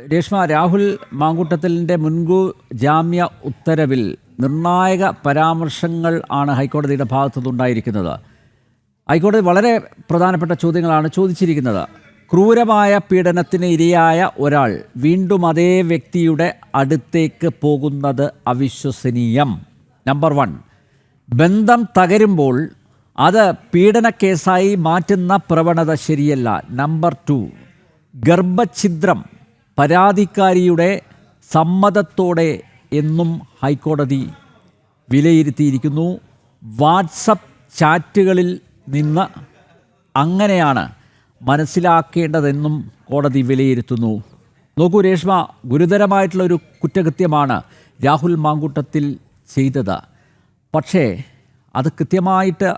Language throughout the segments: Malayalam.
രേഷ്മ, രാഹുൽ മാങ്കൂട്ടത്തിലിൻ്റെ മുൻകൂർ ജാമ്യ ഉത്തരവിൽ നിർണായക പരാമർശങ്ങൾ ആണ് ഹൈക്കോടതിയുടെ ഭാഗത്തുനിന്നുണ്ടായിരിക്കുന്നത്. ഹൈക്കോടതി വളരെ പ്രധാനപ്പെട്ട ചോദ്യങ്ങളാണ് ചോദിച്ചിരിക്കുന്നത്. ക്രൂരമായ പീഡനത്തിന് ഇരയായ ഒരാൾ വീണ്ടും അതേ വ്യക്തിയുടെ അടുത്തേക്ക് പോകുന്നത് അവിശ്വസനീയം. നമ്പർ 1. ബന്ധം തകരുമ്പോൾ അത് പീഡനക്കേസായി മാറ്റുന്ന പ്രവണത ശരിയല്ല. നമ്പർ 2. ഗർഭഛിദ്രം പരാതിക്കാരിയുടെ സമ്മതത്തോടെ എന്നും ഹൈക്കോടതി വിലയിരുത്തിയിരിക്കുന്നു. വാട്സപ്പ് ചാറ്റുകളിൽ നിന്ന് അങ്ങനെയാണ് മനസ്സിലാക്കേണ്ടതെന്നും കോടതി വിലയിരുത്തുന്നു. നോക്കൂ രേഷ്മ, ഗുരുതരമായിട്ടുള്ള ഒരു കുറ്റകൃത്യമാണ് രാഹുൽ മാങ്കൂട്ടത്തിൽ ചെയ്തത്. പക്ഷേ അത് കൃത്യമായിട്ട്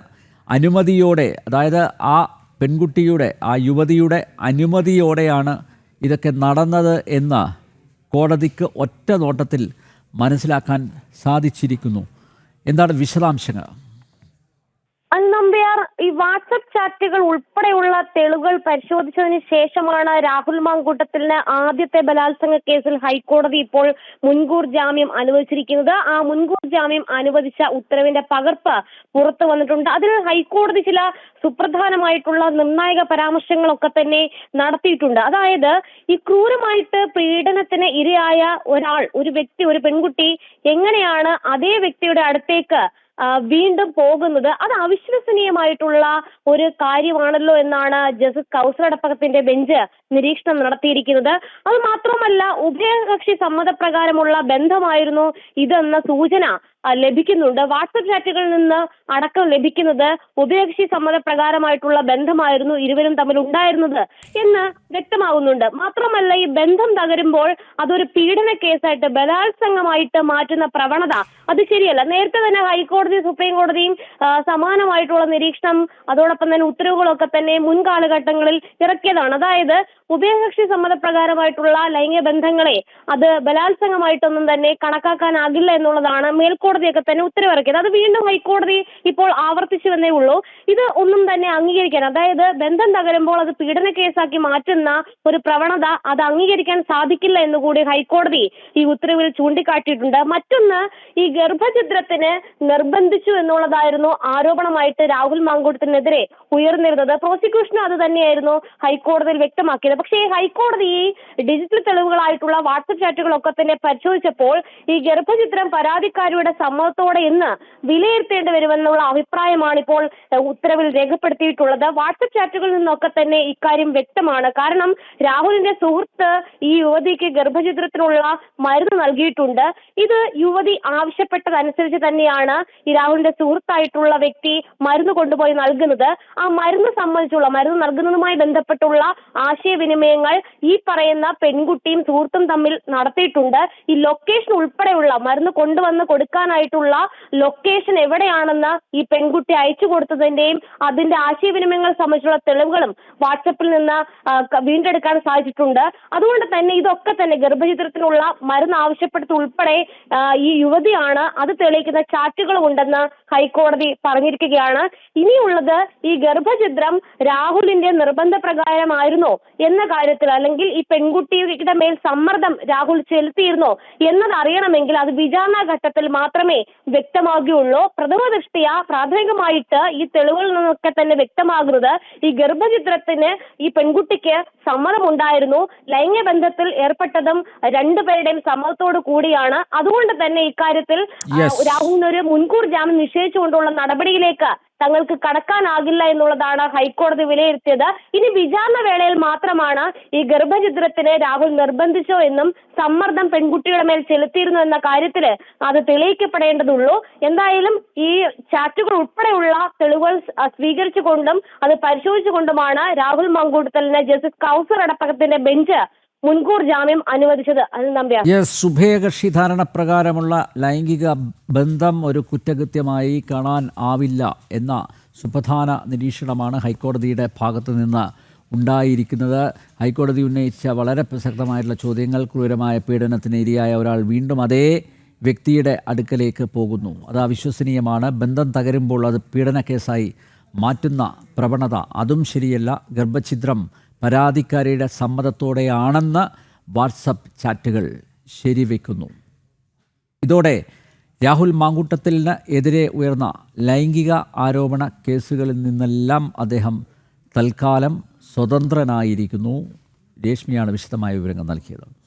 അനുമതിയോടെ, അതായത് ആ പെൺകുട്ടിയുടെ, ആ യുവതിയുടെ അനുമതിയോടെയാണ് ഇതൊക്കെ നടന്നത് എന്ന് കോടതിക്ക് ഒറ്റ നോട്ടത്തിൽ മനസ്സിലാക്കാൻ സാധിച്ചിരിക്കുന്നു. എന്താണ് വിശദാംശങ്ങൾ? നമ്പ്യാർ, ഈ വാട്സപ്പ് ചാറ്റുകൾ ഉൾപ്പെടെയുള്ള തെളിവുകൾ പരിശോധിച്ചതിന് ശേഷമാണ് രാഹുൽ മാങ്കൂട്ടത്തിന് ആദ്യത്തെ ബലാത്സംഗ കേസിൽ ഹൈക്കോടതി ഇപ്പോൾ മുൻകൂർ ജാമ്യം അനുവദിച്ചിരിക്കുന്നത്. ആ മുൻകൂർ ജാമ്യം അനുവദിച്ച ഉത്തരവിന്റെ പകർപ്പ് പുറത്തു വന്നിട്ടുണ്ട്. അതിൽ ഹൈക്കോടതി ചില സുപ്രധാനമായിട്ടുള്ള നിർണായക പരാമർശങ്ങളൊക്കെ തന്നെ നടത്തിയിട്ടുണ്ട്. അതായത്, ഈ ക്രൂരമായിട്ട് പീഡനത്തിന് ഇരയായ ഒരാൾ, ഒരു വ്യക്തി, ഒരു പെൺകുട്ടി എങ്ങനെയാണ് അതേ വ്യക്തിയുടെ അടുത്തേക്ക് വീണ്ടും പോകുന്നത്, അത് അവിശ്വസനീയമായിട്ടുള്ള ഒരു കാര്യമാണല്ലോ എന്നാണ് ജസ്റ്റിസ് കൗസർ അടപ്പകത്തിന്റെ ബെഞ്ച് നിരീക്ഷണം നടത്തിയിരിക്കുന്നത്. അത് മാത്രമല്ല, ഉഭയകക്ഷി സമ്മതപ്രകാരമുള്ള ബന്ധമായിരുന്നു ഇതെന്ന സൂചന ലഭിക്കുന്നുണ്ട്. വാട്സപ്പ് ചാറ്റുകളിൽ നിന്ന് അടക്കം ലഭിക്കുന്നത് ഉഭയകക്ഷി സമ്മതപ്രകാരമായിട്ടുള്ള ബന്ധമായിരുന്നു ഇരുവരും തമ്മിൽ ഉണ്ടായിരുന്നത് എന്ന് വ്യക്തമാകുന്നുണ്ട്. മാത്രമല്ല, ഈ ബന്ധം തകരുമ്പോൾ അതൊരു പീഡന കേസായിട്ട്, ബലാത്സംഗമായിട്ട് മാറ്റുന്ന പ്രവണത അത് ശരിയല്ല. നേരത്തെ തന്നെ ഹൈക്കോടതി, സുപ്രീം കോടതിയും സമാനമായിട്ടുള്ള നിരീക്ഷണം, അതോടൊപ്പം തന്നെ ഉത്തരവുകളൊക്കെ തന്നെ മുൻകാലഘട്ടങ്ങളിൽ ഇറക്കിയതാണ്. അതായത്, ഉഭയകക്ഷി സമ്മതപ്രകാരമായിട്ടുള്ള ലൈംഗിക ബന്ധങ്ങളെ അത് ബലാത്സംഗമായിട്ടൊന്നും തന്നെ കണക്കാക്കാനാകില്ല എന്നുള്ളതാണ് മേൽക്കോടതിയൊക്കെ തന്നെ ഉത്തരവിറക്കിയത്. അത് വീണ്ടും ഹൈക്കോടതി ഇപ്പോൾ ആവർത്തിച്ചുവെന്നേ ഉള്ളൂ. ഇത് ഒന്നും തന്നെ അംഗീകരിക്കാൻ, അതായത് ബന്ധം തകരുമ്പോൾ അത് പീഡന കേസാക്കി മാറ്റുന്ന ഒരു പ്രവണത അത് അംഗീകരിക്കാൻ സാധിക്കില്ല എന്നുകൂടി ഹൈക്കോടതി ഈ ഉത്തരവിൽ ചൂണ്ടിക്കാട്ടിയിട്ടുണ്ട്. മറ്റൊന്ന്, ഈ ഗർഭഛിദ്രത്തിന് നിർബന്ധിച്ചു എന്നുള്ളതായിരുന്നു ആരോപണമായിട്ട് രാഹുൽ മാങ്കൂട്ടത്തിനെതിരെ ഉയർന്നിരുന്നത്. പ്രോസിക്യൂഷനും അത് തന്നെയായിരുന്നു ഹൈക്കോടതിയിൽ വ്യക്തമാക്കിയത്. പക്ഷേ ഹൈക്കോടതി ഈ ഡിജിറ്റൽ തെളിവുകളായിട്ടുള്ള വാട്സപ്പ് ചാറ്റുകളൊക്കെ തന്നെ പരിശോധിച്ചപ്പോൾ ഈ ഗർഭചിത്രം പരാതിക്കാരിയുടെ സമ്മതത്തോടെ എന്ന് വിലയിരുത്തേണ്ടി വരുമെന്നുള്ള അഭിപ്രായമാണ് ഇപ്പോൾ ഉത്തരവിൽ രേഖപ്പെടുത്തിയിട്ടുള്ളത്. വാട്സപ്പ് ചാറ്റുകളിൽ നിന്നൊക്കെ തന്നെ ഇക്കാര്യം വ്യക്തമാണ്. കാരണം രാഹുലിന്റെ സുഹൃത്ത് ഈ യുവതിക്ക് ഗർഭചിത്രത്തിനുള്ള മരുന്ന് നൽകിയിട്ടുണ്ട്. ഇത് യുവതി ആവശ്യപ്പെട്ടതനുസരിച്ച് തന്നെയാണ് ഈ രാഹുലിന്റെ സുഹൃത്തായിട്ടുള്ള വ്യക്തി മരുന്ന് കൊണ്ടുപോയി നൽകുന്നത്. ആ മരുന്ന് സംബന്ധിച്ചുള്ള, മരുന്ന് നൽകുന്നതുമായി ബന്ധപ്പെട്ടുള്ള ആശയവിനിമയങ്ങൾ ഈ പറയുന്ന പെൺകുട്ടിയും സുഹൃത്തും തമ്മിൽ നടത്തിയിട്ടുണ്ട്. ഈ ലൊക്കേഷൻ ഉൾപ്പെടെയുള്ള, മരുന്ന് കൊണ്ടുവന്ന് കൊടുക്കാനായിട്ടുള്ള ലൊക്കേഷൻ എവിടെയാണെന്ന് ഈ പെൺകുട്ടി അയച്ചു കൊടുത്തതിന്റെയും അതിന്റെ ആശയവിനിമയങ്ങൾ സംബന്ധിച്ചുള്ള തെളിവുകളും വാട്സപ്പിൽ നിന്ന് വീണ്ടെടുക്കാൻ സാധിച്ചിട്ടുണ്ട്. അതുകൊണ്ട് തന്നെ ഇതൊക്കെ തന്നെ ഗർഭചിത്രത്തിനുള്ള മരുന്ന് ആവശ്യപ്പെടുത്ത ഉൾപ്പെടെ ഈ യുവതിയാണ്, അത് തെളിയിക്കുന്ന ചാറ്റുകളും ഉണ്ടെന്ന് ഹൈക്കോടതി പറഞ്ഞിരിക്കുകയാണ്. ഇനിയുള്ളത്, ഈ ഗർഭചിത്രം രാഹുലിന്റെ നിർബന്ധ പ്രകാരമായിരുന്നോ എന്ന കാര്യത്തിൽ, അല്ലെങ്കിൽ ഈ പെൺകുട്ടിയുടെ മേൽ സമ്മർദ്ദം രാഹുൽ ചെലുത്തിയിരുന്നോ എന്നത് അറിയണമെങ്കിൽ അത് വിചാരണ ഘട്ടത്തിൽ മാത്രമേ വ്യക്തമാകുകയുള്ളൂ. പ്രഥമ ദൃഷ്ടിയ പ്രാഥമികമായിട്ട് ഈ തെളിവുകളിൽ നിന്നൊക്കെ തന്നെ വ്യക്തമാകുന്നത് ഈ ഗർഭചിത്രത്തിന് ഈ പെൺകുട്ടിക്ക് സമ്മതമുണ്ടായിരുന്നു. ലൈംഗിക ബന്ധത്തിൽ ഏർപ്പെട്ടതും രണ്ടുപേരുടെയും സമ്മതത്തോടു കൂടിയാണ്. അതുകൊണ്ട് തന്നെ ഇക്കാര്യത്തിൽ രാഹുലിനൊരു മുൻകൂർ ജാമ്യം നിശ്ചയിച്ചുകൊണ്ടുള്ള നടപടിയിലേക്ക് തങ്ങൾക്ക് കടക്കാനാകില്ല എന്നുള്ളതാണ് ഹൈക്കോടതി വിലയിരുത്തിയത്. ഇനി വിചാരണ വേളയിൽ മാത്രമാണ് ഈ ഗർഭചിത്രത്തിന് രാഹുൽ നിർബന്ധിച്ചോ എന്നും സമ്മർദ്ദം പെൺകുട്ടിയുടെ മേൽ ചെലുത്തിയിരുന്നു എന്ന കാര്യത്തില് അത് തെളിയിക്കപ്പെടേണ്ടതുള്ളൂ. എന്തായാലും ഈ ചാറ്റുകൾ ഉൾപ്പെടെയുള്ള തെളിവുകൾ സ്വീകരിച്ചുകൊണ്ടും അത് പരിശോധിച്ചുകൊണ്ടുമാണ് രാഹുൽ മാങ്കൂട്ടത്തലിന് ജസ്റ്റിസ് കൗസർ അടപ്പകത്തിന്റെ ബെഞ്ച് മുൻകൂർ ജാമ്യം അനുവദിച്ചത്. ഉഭയകക്ഷി ധാരണ പ്രകാരമുള്ള ലൈംഗിക ബന്ധം ഒരു കുറ്റകൃത്യമായി കാണാൻ ആവില്ല എന്ന സുപ്രധാന നിരീക്ഷണമാണ് ഹൈക്കോടതിയുടെ ഭാഗത്തു നിന്ന് ഉണ്ടായിരിക്കുന്നത്. ഹൈക്കോടതി ഉന്നയിച്ച വളരെ പ്രസക്തമായിട്ടുള്ള ചോദ്യങ്ങൾ, ക്രൂരമായ പീഡനത്തിന് ഇരയായ ഒരാൾ വീണ്ടും അതേ വ്യക്തിയുടെ അടുക്കലേക്ക് പോകുന്നു, അത് അവിശ്വസനീയമാണ്. ബന്ധം തകരുമ്പോൾ അത് പീഡന കേസായി മാറ്റുന്ന പ്രവണത അതും ശരിയല്ല. ഗർഭഛിദ്രം പരാതിക്കാരിയുടെ സമ്മതത്തോടെയാണെന്ന് വാട്സപ്പ് ചാറ്റുകൾ ശരിവെക്കുന്നു. ഇതോടെ രാഹുൽ മാങ്കൂട്ടത്തിന് എതിരെ ഉയർന്ന ലൈംഗിക ആരോപണ കേസുകളിൽ നിന്നെല്ലാം അദ്ദേഹം തൽക്കാലം സ്വതന്ത്രനായിരിക്കുന്നു. രേഷ്മിയാണ് വിശദമായ വിവരങ്ങൾ നൽകിയത്.